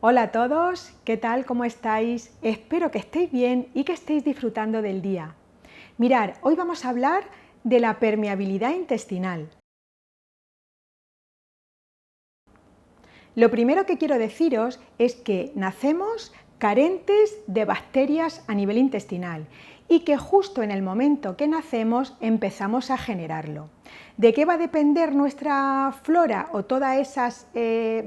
Hola a todos, ¿qué tal? ¿Cómo estáis? Espero que estéis bien y que estéis disfrutando del día. Mirad, hoy vamos a hablar de la permeabilidad intestinal. Lo primero que quiero deciros es que nacemos carentes de bacterias a nivel intestinal y que justo en el momento que nacemos empezamos a generarlo. ¿De qué va a depender nuestra flora o todas esas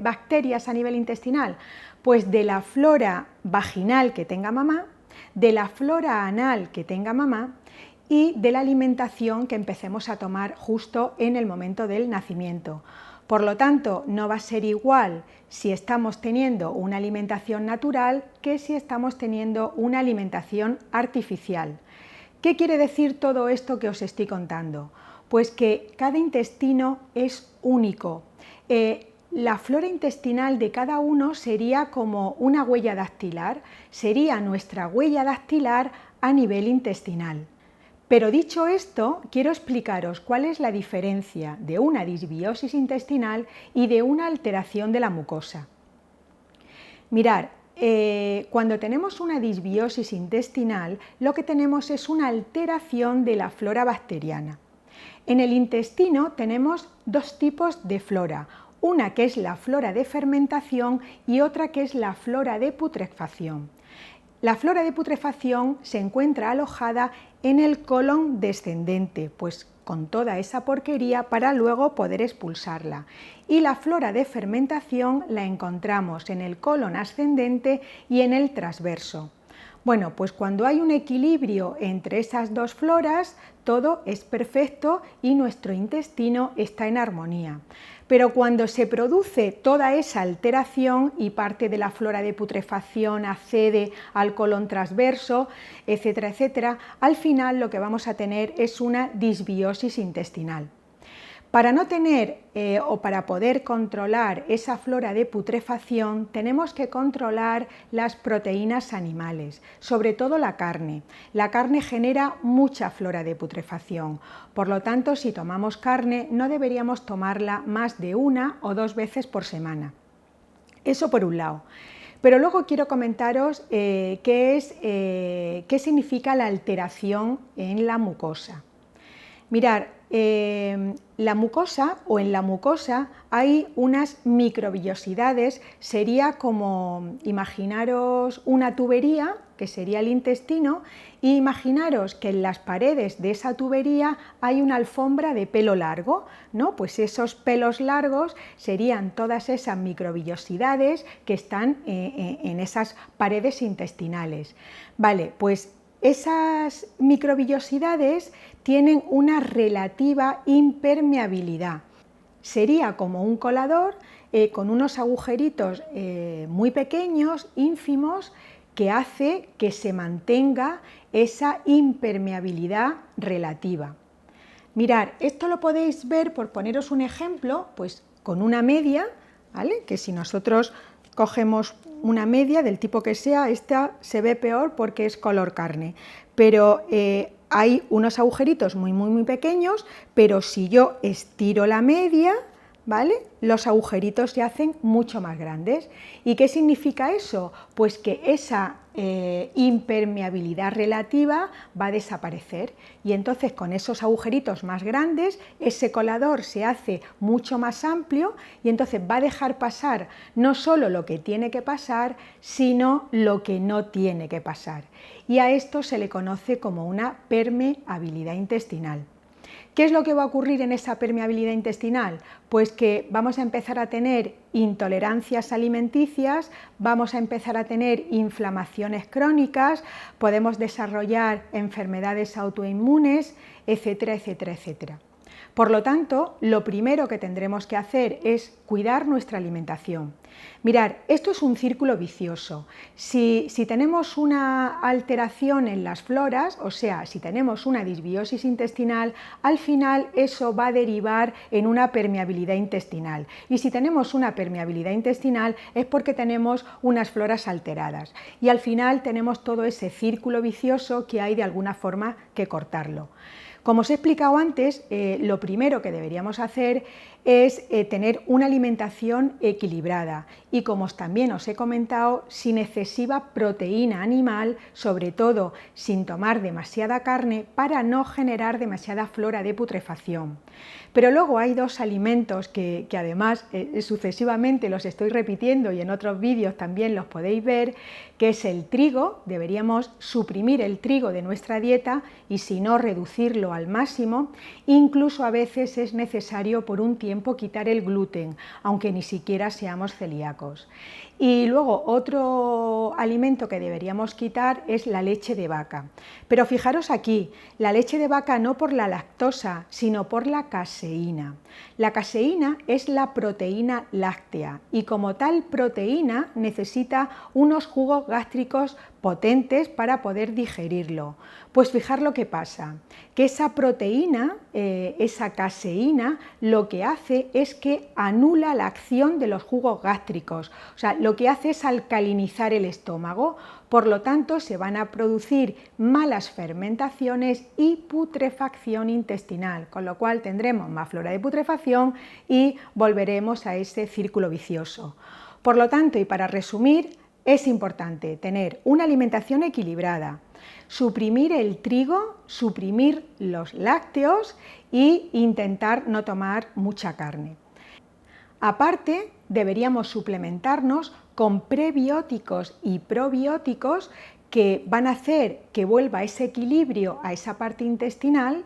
bacterias a nivel intestinal? Pues de la flora vaginal que tenga mamá, de la flora anal que tenga mamá y de la alimentación que empecemos a tomar justo en el momento del nacimiento. Por lo tanto, no va a ser igual si estamos teniendo una alimentación natural que si estamos teniendo una alimentación artificial. ¿Qué quiere decir todo esto que os estoy contando? Pues que cada intestino es único. La flora intestinal de cada uno sería como una huella dactilar, sería nuestra huella dactilar a nivel intestinal. Pero dicho esto, quiero explicaros cuál es la diferencia de una disbiosis intestinal y de una alteración de la mucosa. Mirad, cuando tenemos una disbiosis intestinal, lo que tenemos es una alteración de la flora bacteriana. En el intestino tenemos dos tipos de flora, una que es la flora de fermentación y otra que es la flora de putrefacción. La flora de putrefacción se encuentra alojada en el colon descendente, pues con toda esa porquería para luego poder expulsarla. Y la flora de fermentación la encontramos en el colon ascendente y en el transverso. Bueno, pues cuando hay un equilibrio entre esas dos floras, todo es perfecto y nuestro intestino está en armonía. Pero cuando se produce toda esa alteración y parte de la flora de putrefacción accede al colon transverso, etcétera, etcétera, al final lo que vamos a tener es una disbiosis intestinal. Para no tener o para poder controlar esa flora de putrefacción tenemos que controlar las proteínas animales, sobre todo la carne. La carne genera mucha flora de putrefacción, por lo tanto si tomamos carne no deberíamos tomarla más de 1 o 2 veces por semana. Eso por un lado. Pero luego quiero comentaros qué significa la alteración en la mucosa. Mirad, la mucosa o en la mucosa hay unas microvillosidades, sería como imaginaros una tubería, que sería el intestino, e imaginaros que en las paredes de esa tubería hay una alfombra de pelo largo, ¿no? Pues esos pelos largos serían todas esas microvillosidades que están en esas paredes intestinales. Vale, pues esas microvillosidades tienen una relativa impermeabilidad. Sería como un colador con unos agujeritos muy pequeños, ínfimos, que hace que se mantenga esa impermeabilidad relativa. Mirad, esto lo podéis ver, por poneros un ejemplo, pues con una media, ¿vale? Que si nosotros cogemos una media del tipo que sea, esta se ve peor porque es color carne, pero hay unos agujeritos muy pequeños, pero si yo estiro la media, ¿vale? Los agujeritos se hacen mucho más grandes. ¿Y qué significa eso? Pues que esa impermeabilidad relativa va a desaparecer y entonces con esos agujeritos más grandes ese colador se hace mucho más amplio y entonces va a dejar pasar no solo lo que tiene que pasar, sino lo que no tiene que pasar. Y a esto se le conoce como una permeabilidad intestinal. ¿Qué es lo que va a ocurrir en esa permeabilidad intestinal? Pues que vamos a empezar a tener intolerancias alimenticias, vamos a empezar a tener inflamaciones crónicas, podemos desarrollar enfermedades autoinmunes, etcétera, etcétera, etcétera. Por lo tanto, lo primero que tendremos que hacer es cuidar nuestra alimentación. Mirad, esto es un círculo vicioso. Si tenemos una alteración en las floras, o sea, si tenemos una disbiosis intestinal, al final eso va a derivar en una permeabilidad intestinal. Y si tenemos una permeabilidad intestinal es porque tenemos unas floras alteradas. Y al final tenemos todo ese círculo vicioso que hay de alguna forma que cortarlo. Como os he explicado antes, lo primero que deberíamos hacer es tener una alimentación equilibrada y, como también os he comentado, sin excesiva proteína animal, sobre todo sin tomar demasiada carne para no generar demasiada flora de putrefacción. Pero luego hay dos alimentos que además sucesivamente los estoy repitiendo y en otros vídeos también los podéis ver, que es el trigo. Deberíamos suprimir el trigo de nuestra dieta y, si no, reducirlo al máximo. Incluso a veces es necesario por un tiempo quitar el gluten, aunque ni siquiera seamos celíacos. Y luego otro alimento que deberíamos quitar es la leche de vaca. Pero fijaros aquí, la leche de vaca no por la lactosa, sino por la caseína. La caseína es la proteína láctea y, como tal proteína, necesita unos jugos gástricos potentes para poder digerirlo. Pues fijar lo que pasa, que esa proteína, esa caseína, lo que hace es que anula la acción de los jugos gástricos, o sea, lo que hace es alcalinizar el estómago, por lo tanto se van a producir malas fermentaciones y putrefacción intestinal, con lo cual tendremos más flora de putrefacción y volveremos a ese círculo vicioso. Por lo tanto, y para resumir, es importante tener una alimentación equilibrada, suprimir el trigo, suprimir los lácteos e intentar no tomar mucha carne. Aparte, deberíamos suplementarnos con prebióticos y probióticos que van a hacer que vuelva ese equilibrio a esa parte intestinal.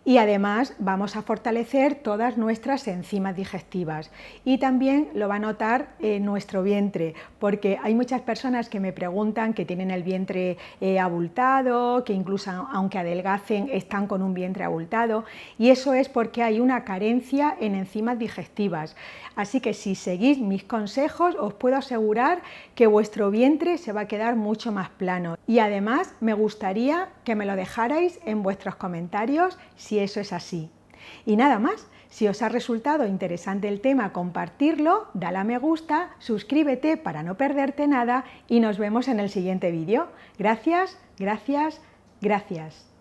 Y además vamos a fortalecer todas nuestras enzimas digestivas y también lo va a notar nuestro vientre, porque hay muchas personas que me preguntan que tienen el vientre abultado, que incluso aunque adelgacen están con un vientre abultado, y eso es porque hay una carencia en enzimas digestivas. Así que si seguís mis consejos os puedo asegurar que vuestro vientre se va a quedar mucho más plano. Y además me gustaría que me lo dejarais en vuestros comentarios si eso es así. Y nada más, si os ha resultado interesante el tema, compartirlo, dale a me gusta, suscríbete para no perderte nada y nos vemos en el siguiente vídeo. Gracias, gracias, gracias.